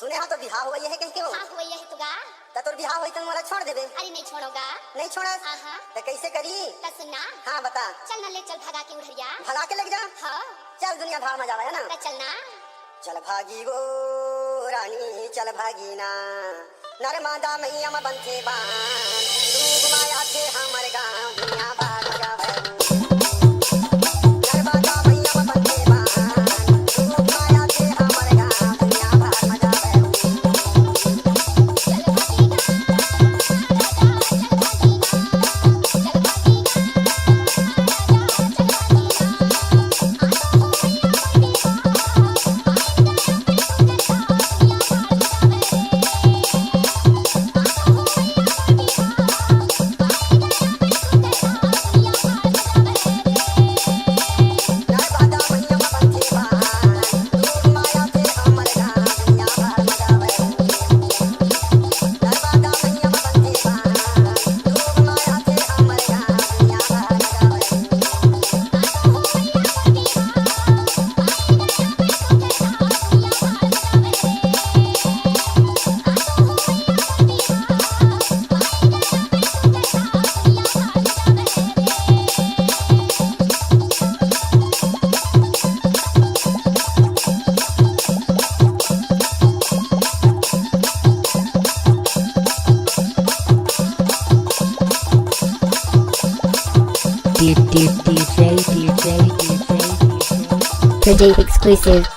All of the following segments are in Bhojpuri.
सुने हाँ तो बिहार हुआ है कहीं के हो? हाँ हुआ है तो गा तो तोर बिहार होई तो मोला छोड़ देबे? अरे नहीं छोड़ोगा। नहीं छोड़ा हाँ तो कैसे करी? तो सुनना। हाँ बता। चल ना ले चल भगा के उधरिया। भगा के लग जा। हाँ चल दुनिया भाव में जावा है ना। तो चलना। चल भागी वो रानी चल भागी ना नर्मदा मैया में बनते बान तू माया थे हमारे गाँव दुनिया भाग में जावा नर्मदा मैया में बनते बान तू माया थे हमारे गाँव दुनिया भाग में जावा DJ exclusive. DJ.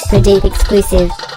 For Dave exclusive.